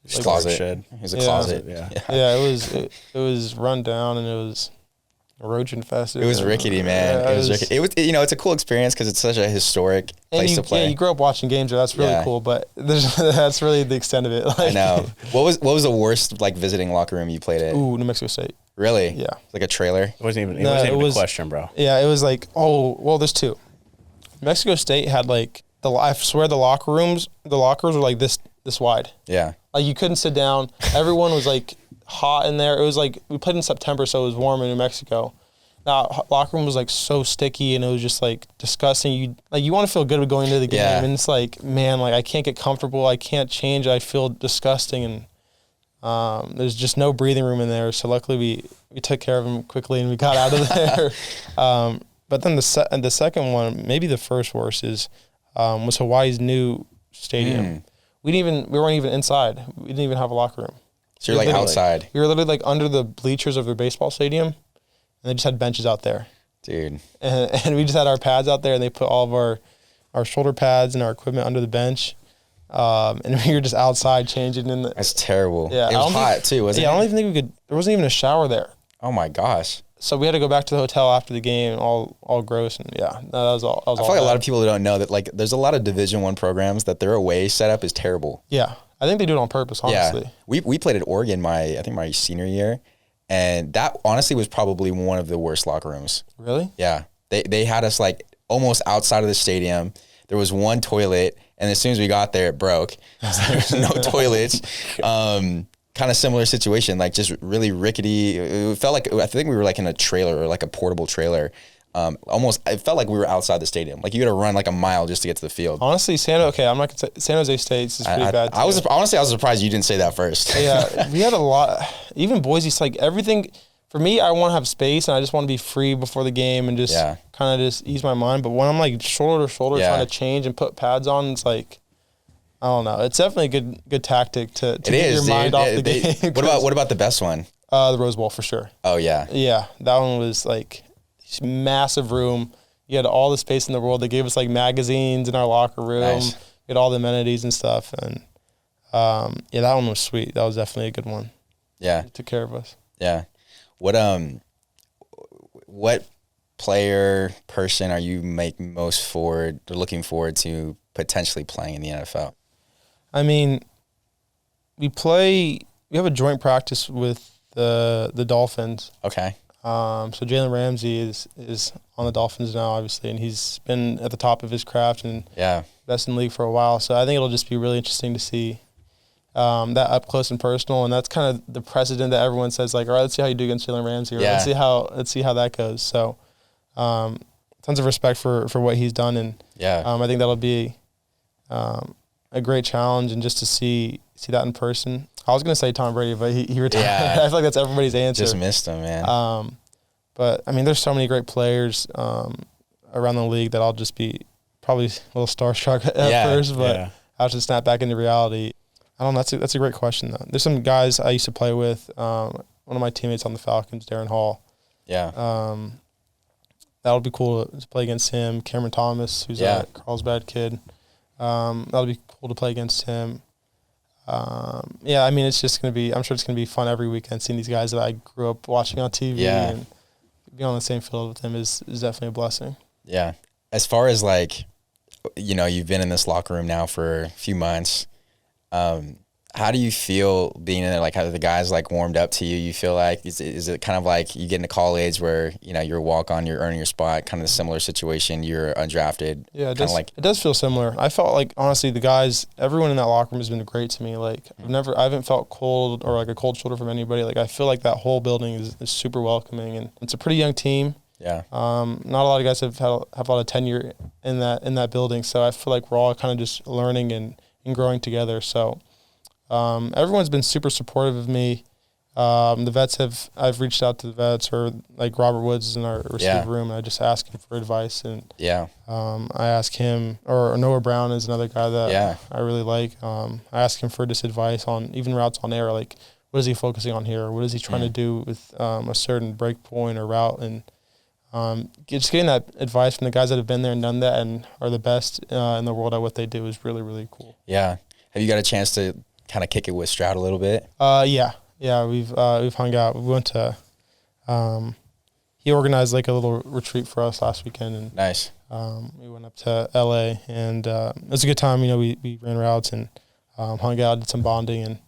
Like closet. It was a closet. Yeah. It was run down, and it was roach infested. It was rickety, man. It was rickety. It was, it's a cool experience because it's such a historic place to play. Yeah, you grew up watching games there. That's really cool, but that's really the extent of it. Like, I know. What was the worst like visiting locker room you played at? Ooh, New Mexico State. Really? Yeah. Like a trailer? It wasn't even a question, bro. Yeah, it was like, there's two. New Mexico State had like I swear the lockers were like this wide. Yeah. Like you couldn't sit down. Everyone was like hot in there. It was like we played in September, so it was warm in New Mexico. Now locker room was like so sticky, and it was just like disgusting. You want to feel good with going into the game, and it's like, man, like I can't get comfortable. I can't change. I feel disgusting, and there's just no breathing room in there. So luckily we took care of him quickly, and we got out of there. But then the second one, maybe the first worst was Hawaii's new stadium. We weren't even inside. We didn't even have a locker room. So you're like outside. We were literally like under the bleachers of their baseball stadium, and they just had benches out there. Dude. And we just had our pads out there, and they put all of our shoulder pads and our equipment under the bench. And we were just outside changing in the. That's terrible. Yeah. It was hot too, wasn't it? Yeah, I don't even think we could. There wasn't even a shower there. Oh my gosh. So we had to go back to the hotel after the game, all gross, and that was all. I feel like a lot of people don't know that like there's a lot of Division I programs that their away setup is terrible. Yeah, I think they do it on purpose. Honestly, we played at Oregon I think my senior year, and that honestly was probably one of the worst locker rooms. Really? Yeah, they had us like almost outside of the stadium. There was one toilet, And as soon as we got there, it broke. So there's no toilets. Kind of similar situation, like just really rickety. It felt like, I think we were like in a trailer or like a portable trailer. Almost, it felt like we were outside the stadium. Like you got to run like a mile just to get to the field. Honestly, I'm not gonna say San Jose State's is pretty bad. I was surprised you didn't say that first. Yeah, we had a lot. Even Boise's like everything. For me, I want to have space and I just want to be free before the game and just kind of just ease my mind. But when I'm like shoulder to shoulder trying to change and put pads on, it's like, I don't know. It's definitely a good tactic to get your mind off the game. What about the best one? The Rose Bowl for sure. Oh yeah. Yeah, that one was like massive room. You had all the space in the world. They gave us like magazines in our locker room. Nice. We had all the amenities and stuff. And that one was sweet. That was definitely a good one. Yeah. It took care of us. Yeah. What player, person are you looking forward to potentially playing in the NFL? I mean, we have a joint practice with the Dolphins. Okay. So Jalen Ramsey is on the Dolphins now, obviously, and he's been at the top of his craft and best in the league for a while. So I think it'll just be really interesting to see that up close and personal, and that's kind of the precedent that everyone says, like, all right, let's see how you do against Jalen Ramsey, or let's see how that goes. So tons of respect for what he's done, and I think that'll be a great challenge, and just to see that in person. I was going to say Tom Brady, but he retired. Yeah. I feel like that's everybody's answer. Just missed him, man. But, I mean, there's so many great players around the league that I'll just be probably a little starstruck at first, but I'll just snap back into reality. I don't know. That's a great question, though. There's some guys I used to play with. One of my teammates on the Falcons, Darren Hall. Yeah. That'll be cool to play against him. Cameron Thomas, who's a Carlsbad kid. That'll be cool to play against him. I mean, it's just going to be, I'm sure it's going to be fun every weekend seeing these guys that I grew up watching on TV and being on the same field with them is definitely a blessing. Yeah. As far as like, you've been in this locker room now for a few months. How do you feel being in there? Like, how the guys like warmed up to you? You feel like, is it kind of like you get into college where, you're a walk-on, you're earning your spot, kind of a similar situation, you're undrafted? Yeah, it does feel similar. I felt like, honestly, the guys, everyone in that locker room has been great to me. Like, I haven't felt cold or like a cold shoulder from anybody. Like, I feel like that whole building is super welcoming, and it's a pretty young team. Yeah. Not a lot of guys have a lot of tenure in that building, so I feel like we're all kind of just learning and growing together. So everyone's been super supportive of me. The vets I've reached out to the vets, or like Robert Woods is in our receiver room, and I just ask him for advice. And I ask him, or Noah Brown is another guy that I really like. I ask him for just advice on even routes on air, like what is he focusing on here? What is he trying to do with a certain break point or route? And just getting that advice from the guys that have been there and done that and are the best in the world at what they do is really, really cool. Yeah. Have you got a chance to kind of kick it with Stoud a little bit? Yeah, we've hung out. We went to he organized like a little retreat for us last weekend, and nice. We went up to LA, and it was a good time. We ran routes and hung out, did some bonding,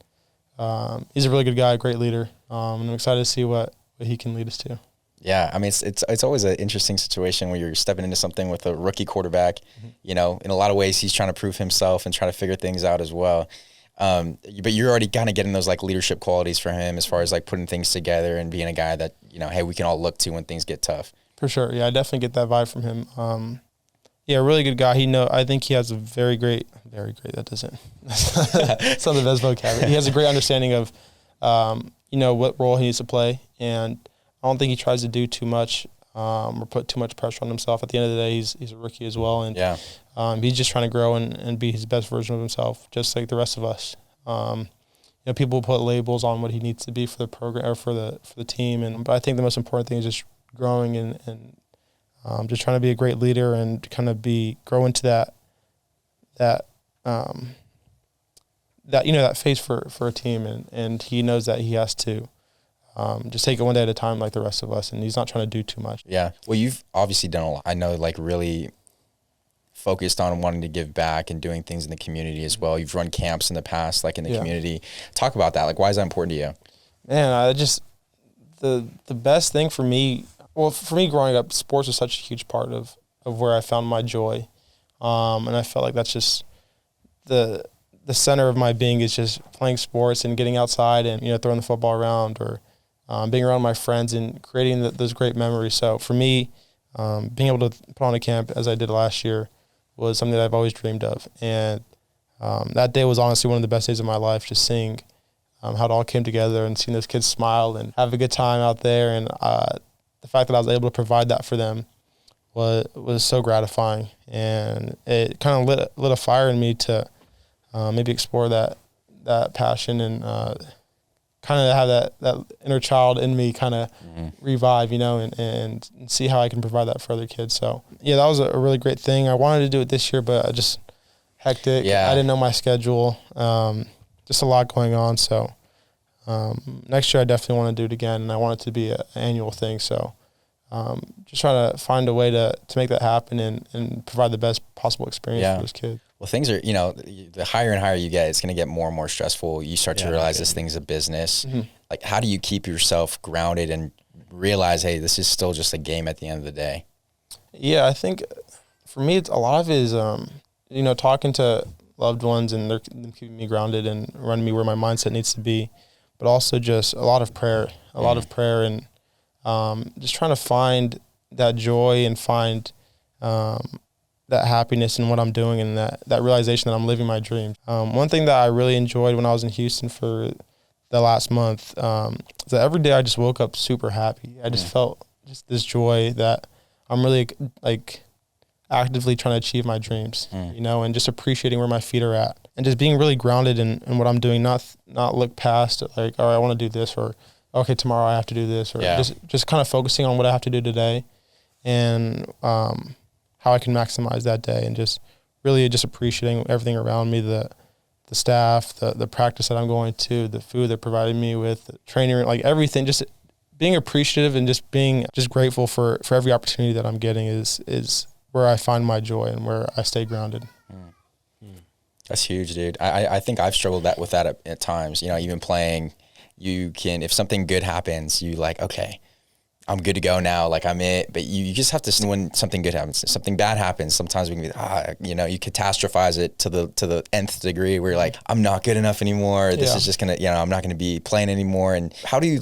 and he's a really good guy, great leader. And I'm excited to see what he can lead us to. Yeah, I mean, it's always an interesting situation when you're stepping into something with a rookie quarterback. In a lot of ways, he's trying to prove himself and try to figure things out as well. But you're already kind of getting those like leadership qualities for him as far as like putting things together and being a guy that, hey, we can all look to when things get tough. For sure. Yeah, I definitely get that vibe from him. Really good guy. I think he has a very great, that doesn't, it's not the best vocabulary. He has a great understanding of, what role he needs to play. And I don't think he tries to do too much or put too much pressure on himself. At the end of the day, he's a rookie as well, and he's just trying to grow and be his best version of himself, just like the rest of us. People put labels on what he needs to be for the program or for the team, but I think the most important thing is just growing and just trying to be a great leader and kind of grow into that phase for a team, and he knows that he has to. Just take it one day at a time like the rest of us, and he's not trying to do too much. Yeah. Well, you've obviously done a lot. I know, like, really focused on wanting to give back and doing things in the community as well. You've run camps in the past, like in the community. Talk about that. Like, why is that important to you? Man, the best thing for me growing up, sports was such a huge part of where I found my joy. And I felt like that's just the center of my being is just playing sports and getting outside and, throwing the football around or being around my friends and creating those great memories. So for me, being able to put on a camp as I did last year was something that I've always dreamed of. And that day was honestly one of the best days of my life, just seeing how it all came together and seeing those kids smile and have a good time out there. And the fact that I was able to provide that for them was so gratifying. And it kind of lit a fire in me to maybe explore that passion and kind of have that inner child in me kind of revive, and see how I can provide that for other kids. So, yeah, that was a really great thing. I wanted to do it this year, but I just hectic. Yeah. I didn't know my schedule. Just a lot going on. So next year I definitely want to do it again, and I want it to be an annual thing. So just trying to find a way to make that happen and provide the best possible experience for those kids. Well, things are, the higher and higher you get, it's going to get more and more stressful. You start to realize this thing's a business. Mm-hmm. Like, how do you keep yourself grounded and realize, hey, this is still just a game at the end of the day? Yeah, I think for me, a lot of it is, talking to loved ones and they're keeping me grounded and running me where my mindset needs to be, but also just a lot of prayer, and just trying to find that joy and find that happiness in what I'm doing and that realization that I'm living my dream. One thing that I really enjoyed when I was in Houston for the last month is that every day I just woke up super happy. I just felt just this joy that I'm really actively trying to achieve my dreams, and just appreciating where my feet are at and just being really grounded in what I'm doing, not look past like, all right, I want to do this, or okay, tomorrow I have to do this, or just kind of focusing on what I have to do today and how I can maximize that day, and just really just appreciating everything around me, the staff, the practice that I'm going to, the food they're providing me with, the training, like everything, just being appreciative and just being just grateful for every opportunity that I'm getting is where I find my joy and where I stay grounded. That's huge, dude. I think I've struggled with that at times. Even playing, you can, if something good happens, you like, okay, I'm good to go now. Like, I'm it. But you just have to, when something good happens, if something bad happens, sometimes we can be, you catastrophize it to the nth degree where you're like, I'm not good enough anymore. This is just going to, I'm not going to be playing anymore. And how do you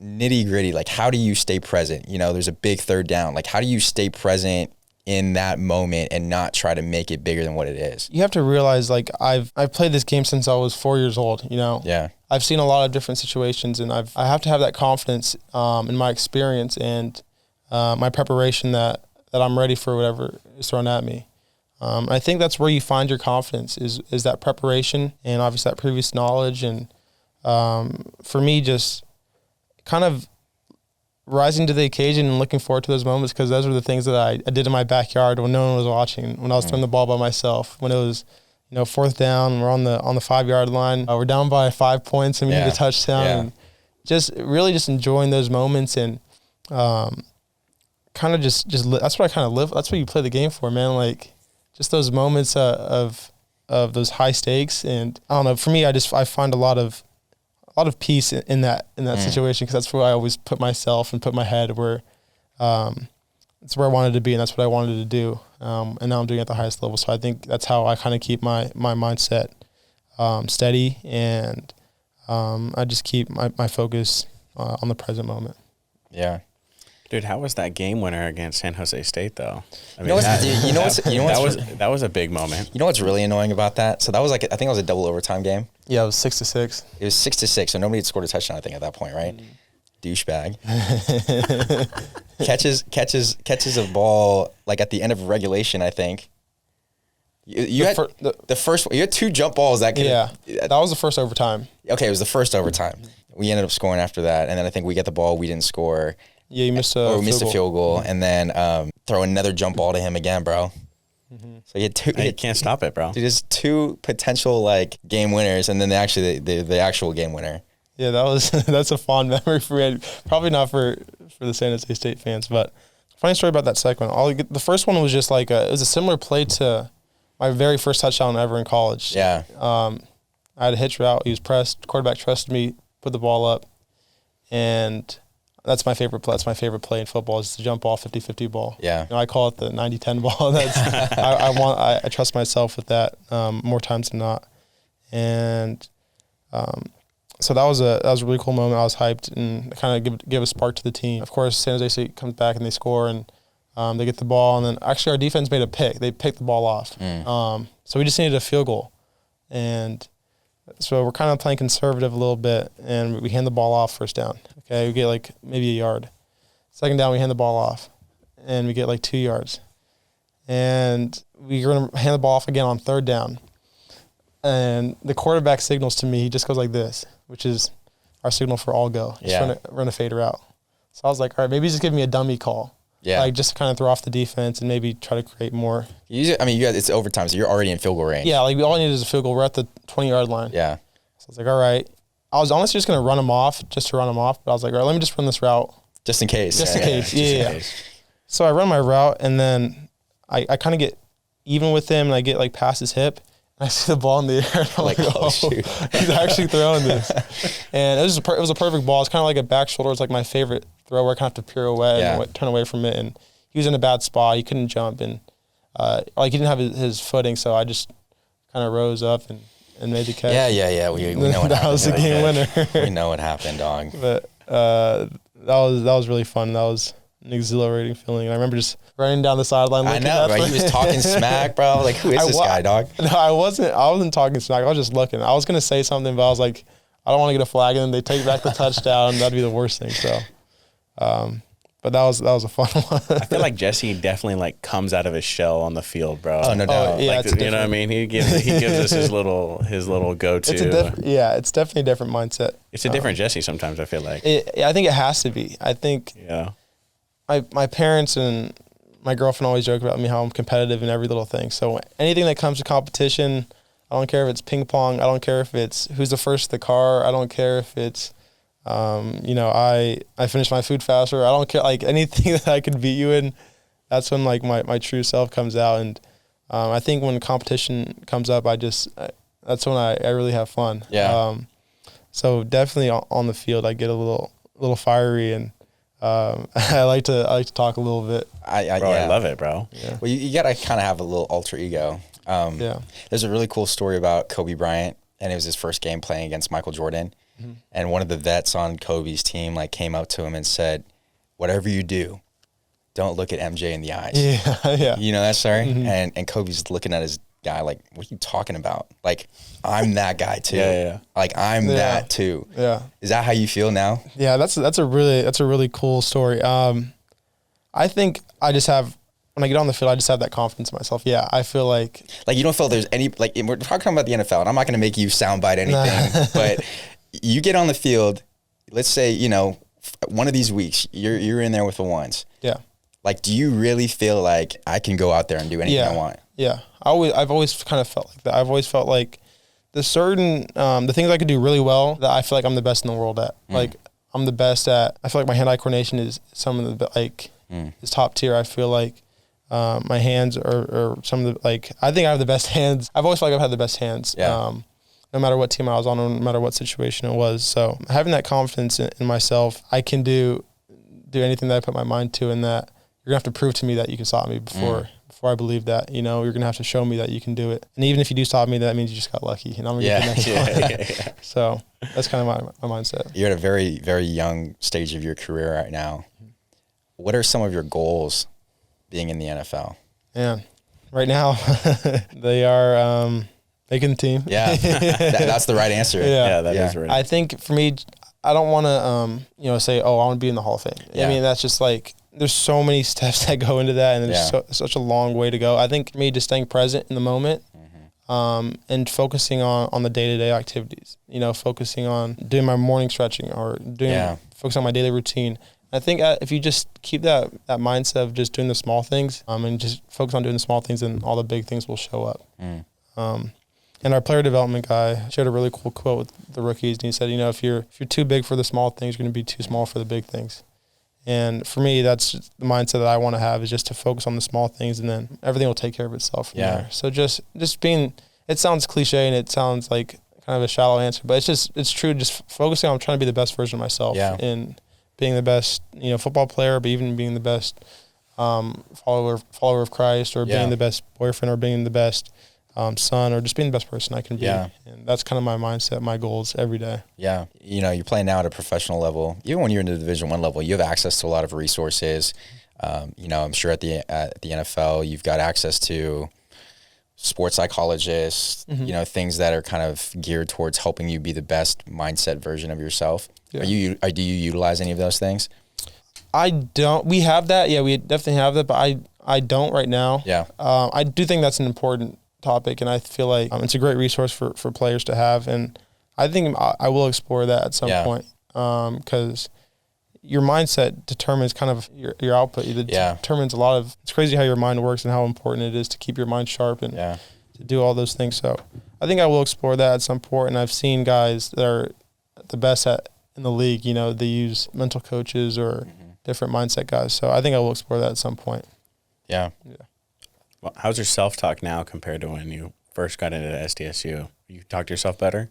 nitty gritty, how do you stay present? There's a big third down. How do you stay present in that moment and not try to make it bigger than what it is? You have to realize, I've played this game since I was 4 years old, Yeah. I've seen a lot of different situations, and I have to have that confidence in my experience and my preparation that I'm ready for whatever is thrown at me. I think that's where you find your confidence is that preparation and obviously that previous knowledge. And for me, just kind of rising to the occasion and looking forward to those moments, because those were the things that I did in my backyard when no one was watching, when I was throwing the ball by myself, when it was, fourth down, we're on the 5-yard line, we're down by 5 points and we need a touchdown. Yeah. And just really just enjoying those moments and kind of just that's what I kind of live. That's what you play the game for, man. Just those moments of those high stakes. And I don't know, for me, I find a lot of peace in that situation, because that's where I always put myself and put my head where it's where I wanted to be, and that's what I wanted to do. And now I'm doing it at the highest level. So I think that's how I kind of keep my mindset steady, and I just keep my focus on the present moment. Yeah. Dude, how was that game winner against San Jose State, though? I mean, that was a big moment. You know what's really annoying about that? So that was I think it was a double overtime game. Yeah, it was 6-6. It was 6-6, so nobody had scored a touchdown, I think, at that point, right? Douchebag. catches a ball at the end of regulation, I think. You had two jump balls that could. Yeah, that was the first overtime. Okay, it was the first overtime. We ended up scoring after that, and then I think we get the ball, we didn't score. Yeah, you missed a field goal, and then throw another jump ball to him again, bro. Mm-hmm. So he had two. You can't stop it, bro. There's two potential game winners, and then the actual game winner. Yeah, that's a fond memory for me. Probably not for the San Jose State fans, but funny story about that second one. The first one was just it was a similar play to my very first touchdown ever in college. Yeah. I had a hitch route. He was pressed. Quarterback trusted me, put the ball up, and That's my favorite play. That's my favorite play in football is the jump ball, 50-50 ball. Yeah. You know, I call it the 90-10 ball. That's I trust myself with that more times than not. And so that was a really cool moment. I was hyped and kind of give a spark to the team. Of course, San Jose State comes back and they score and they get the ball. And then actually our defense made a pick. They picked the ball off. So we just needed a field goal. And so we're kind of playing conservative a little bit, and we hand the ball off first down. Okay, we get like maybe a yard. Second down, we hand the ball off, and we get like 2 yards. And we're going to hand the ball off again on third down. And the quarterback signals to me. He just goes like this, which is our signal for all go. Just run a fade route. So I was like, all right, maybe he's just give me a dummy call. Yeah. Like just to kind of throw off the defense and maybe try to create more. You guys, it's overtime, so you're already in field goal range. Yeah, like all we need is a field goal. We're at the 20-yard line. Yeah. So I was like, all right. I was honestly just going to run him off, just to run him off. But I was like, all right, let me just run this route. Just in case. Just in case. Yeah. So I run my route, and then I kind of get even with him, and I get like past his hip. And I see the ball in the air. And I'm like, oh, shoot. He's actually throwing this. And it was a perfect ball. It's kind of like a back shoulder. It's like my favorite throw where I kind of have to pirouette and turn away from it. And he was in a bad spot. He couldn't jump, and he didn't have his footing. So I just kind of rose up and made the catch. Yeah. We know what that happened. Was the game winner. We know what happened, dog. But that was really fun. That was an exhilarating feeling. And I remember just running down the sideline. I know, bro. He was talking smack, bro. Like, who is this guy, dog? No, I wasn't talking smack. I was just looking. I was gonna say something, but I was like, I don't want to get a flag, and then they take back the touchdown. That'd be the worst thing. So, but that was a fun one. I feel like Jesse definitely like comes out of his shell on the field, bro. Oh, no doubt. Yeah, like, you know what I mean? He gives us his little go-to. It's definitely a different mindset. It's a different Jesse sometimes, I feel like. I think it has to be. I think my parents and my girlfriend always joke about me how I'm competitive in every little thing. So anything that comes to competition, I don't care if it's ping pong. I don't care if it's who's the first to the car. I don't care if it's I finished my food faster. I don't care, like anything that I could beat you in. That's when like my true self comes out. And I think when competition comes up, that's when I really have fun. Yeah. So definitely on the field, I get a little fiery, and I like to talk a little bit. I love it, bro. Yeah. Well, you gotta kind of have a little alter ego. There's a really cool story about Kobe Bryant, and it was his first game playing against Michael Jordan. Mm-hmm. And one of the vets on Kobe's team like came up to him and said, "Whatever you do, don't look at MJ in the eyes." Yeah. You know that story? Mm-hmm. And Kobe's looking at his guy like, "What are you talking about? Like, I'm that guy too. Yeah. Like, I'm that too." Yeah. Is that how you feel now? Yeah, that's a really cool story. I think I just have, when I get on the field, I just have that confidence in myself. Yeah, I feel like you don't feel there's any, like, we're talking about the NFL, and I'm not going to make you soundbite anything, but you get on the field, let's say, one of these weeks, you're in there with the ones. Yeah. Like, do you really feel like I can go out there and do anything I want? Yeah. I've always kind of felt like that. I've always felt like the things I could do really well that I feel like I'm the best in the world at. Like, I'm the best at, I feel like my hand-eye coordination is some of the, is top tier. I feel like my hands are some of the, I think I have the best hands. I've always felt like I've had the best hands. Yeah. No matter what team I was on, or no matter what situation it was. So having that confidence in myself, I can do anything that I put my mind to, and that you're going to have to prove to me that you can stop me before I believe that. You're going to have to show me that you can do it. And even if you do stop me, that means you just got lucky. And I'm going to get the next one. So that's kind of my mindset. You're at a very, very young stage of your career right now. What are some of your goals being in the NFL? Man, right now, they are making the team. Yeah, that's the right answer. That is right. I think for me, I don't want to, say, I want to be in the Hall of Fame. Yeah. I mean, that's just like, there's so many steps that go into that, and there's such a long way to go. I think for me, just staying present in the moment, and focusing on the day-to-day activities, focusing on doing my morning stretching or focusing on my daily routine. I think if you just keep that mindset of just doing the small things, and just focus on doing the small things, then all the big things will show up. And our player development guy shared a really cool quote with the rookies, and he said, if you're too big for the small things, you're going to be too small for the big things. And for me, that's just the mindset that I want to have, is just to focus on the small things, and then everything will take care of itself from there. So just being, it sounds cliche and it sounds like kind of a shallow answer, but it's true. Just focusing on trying to be the best version of myself and being the best, football player, but even being the best follower of Christ, or being the best boyfriend, or being the best son, or just being the best person I can be. Yeah. And that's kind of my mindset, my goals every day. Yeah. You're playing now at a professional level. Even when you're in the Division I level, you have access to a lot of resources. I'm sure at the NFL, you've got access to sports psychologists, things that are kind of geared towards helping you be the best mindset version of yourself. Yeah. Do you utilize any of those things? I don't. We have that. Yeah, we definitely have that, but I don't right now. Yeah. I do think that's an important topic, and I feel like it's a great resource for players to have, and I think I will explore that at some point, because your mindset determines kind of your output. It determines a lot of. It's crazy how your mind works and how important it is to keep your mind sharp and to do all those things. So I think I will explore that at some point, and I've seen guys that are the best in the league. They use mental coaches or different mindset guys. So I think I will explore that at some point. Yeah. Well, how's your self-talk now compared to when you first got into SDSU? You talk to yourself better?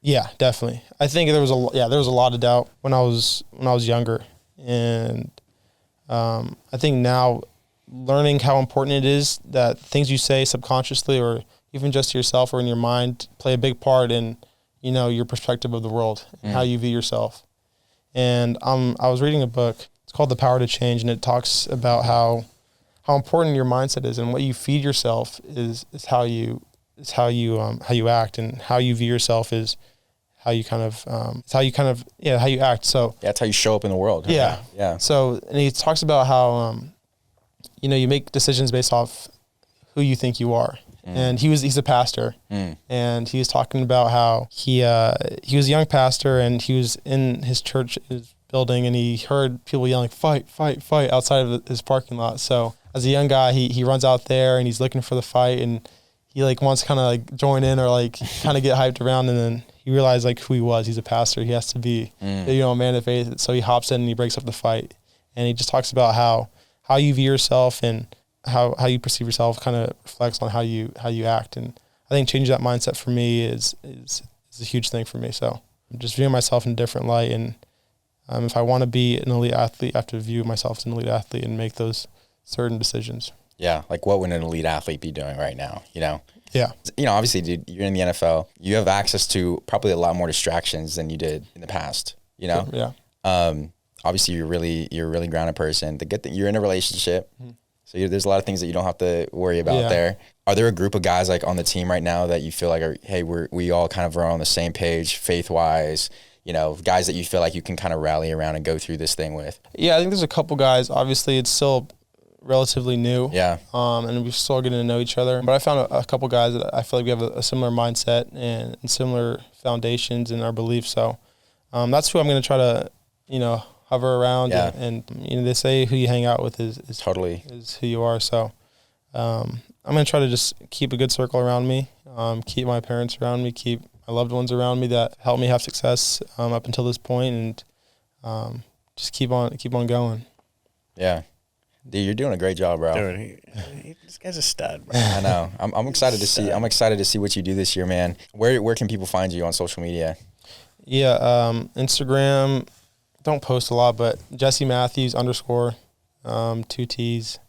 Yeah, definitely. I think there was a lot of doubt when I was younger, and I think now learning how important it is that things you say subconsciously or even just to yourself or in your mind play a big part in your perspective of the world and how you view yourself. And I was reading a book. It's called The Power to Change, and it talks about how important your mindset is, and what you feed yourself is how you act, and how you view yourself is how you act. So that's how you show up in the world. Yeah. So, and he talks about how you make decisions based off who you think you are. And he's a pastor, and he was talking about how he was a young pastor, and he was in his church building, and he heard people yelling "fight, fight, fight" outside of his parking lot. So as a young guy, he runs out there and he's looking for the fight, and he wants to kind of join in or kind of get hyped around, and then he realized who he was. He's a pastor. He has to be a man of faith. So he hops in and he breaks up the fight, and he just talks about how you view yourself and how you perceive yourself kind of reflects on how you act. And I think changing that mindset for me is a huge thing for me. So I'm just viewing myself in a different light, and if I want to be an elite athlete, I have to view myself as an elite athlete and make those certain decisions. Yeah, what would an elite athlete be doing right now? Yeah. Obviously, dude, you're in the NFL. You have access to probably a lot more distractions than you did in the past. Yeah. Obviously, you're a really grounded person. The good thing, you're in a relationship. So there's a lot of things that you don't have to worry about there. Are there a group of guys on the team right now that you feel we all kind of are on the same page faith-wise, guys that you feel like you can kind of rally around and go through this thing with? Yeah, I think there's a couple guys. Obviously, it's still relatively new. Yeah. And we're still getting to know each other. But I found a couple guys that I feel like we have a similar mindset and similar foundations in our beliefs. So that's who I'm going to try to, hover around. Yeah. And they say who you hang out with is totally is who you are. So I'm going to try to just keep a good circle around me, keep my parents around me, keep my loved ones around me that helped me have success up until this point, and just keep on going. Yeah. Dude, you're doing a great job, bro. Dude, this guy's a stud, bro. I know. I'm excited to see. I'm excited to see what you do this year, man. Where can people find you on social media? Yeah, Instagram. Don't post a lot, but Jesse Matthews _ 2 T's,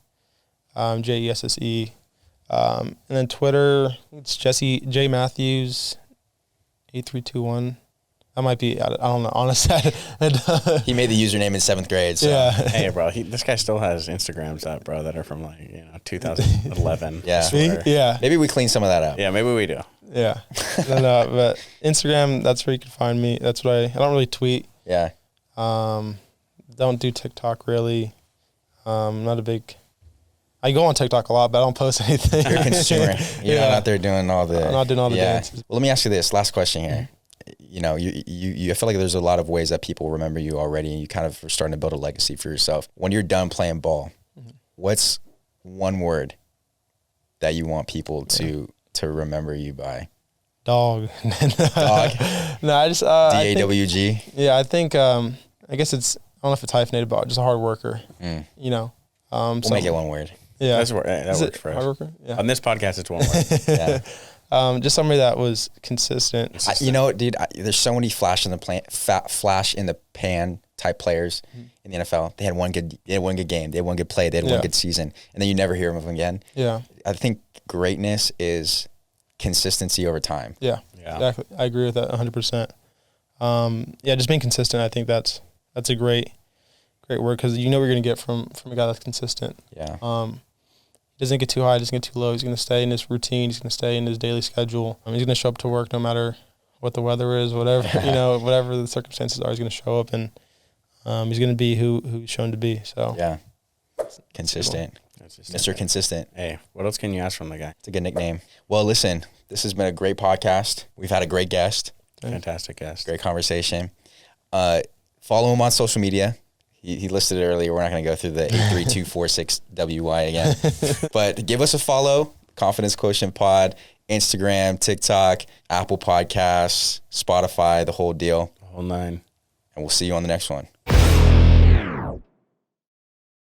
JESSE, and then Twitter. It's Jesse J Matthews 8321. That might be, I don't know, honestly. He made the username in 7th grade. So. Yeah. Hey, bro, this guy still has Instagrams up, bro, that are from 2011. Yeah. Yeah. Maybe we clean some of that up. Yeah, maybe we do. Yeah. But Instagram, that's where you can find me. That's what I don't really tweet. Yeah. Don't do TikTok really. Not a big. I go on TikTok a lot, but I don't post anything. You're a consumer. You're not out there doing all the. I'm not doing all the dances. Well, let me ask you this last question here. I feel like there's a lot of ways that people remember you already, and you kind of are starting to build a legacy for yourself. When you're done playing ball, what's one word that you want people to remember you by? Dog. Dog. No, I just DAWG. Yeah, I think I guess it's, I don't know if it's hyphenated, but just a hard worker. We'll make it one word. Yeah, that works for us. Hard worker. Yeah. On this podcast, it's one word. Yeah. Just somebody that was consistent. Dude, there's so many flash in the pan type players in the NFL. They had one good game. They had one good play. They had one good season. And then you never hear of them again. Yeah. I think greatness is consistency over time. Yeah. Exactly. I agree with that 100%. Just being consistent. I think that's a great word, because you know what you're going to get from a guy that's consistent. Yeah. He doesn't get too high, doesn't get too low. He's going to stay in his routine. He's going to stay in his daily schedule. He's going to show up to work no matter what the weather is, whatever, whatever the circumstances are. He's going to show up, and he's going to be who he's shown to be. So yeah, consistent. Mr. Consistent. Hey, what else can you ask from the guy? It's a good nickname. Well, listen, this has been a great podcast. We've had a great guest. Fantastic guest. Great conversation. Follow him on social media. He listed it earlier. We're not going to go through the 83246WY again. But give us a follow, Confidence Quotient Pod, Instagram, TikTok, Apple Podcasts, Spotify, the whole deal. The whole nine. And we'll see you on the next one.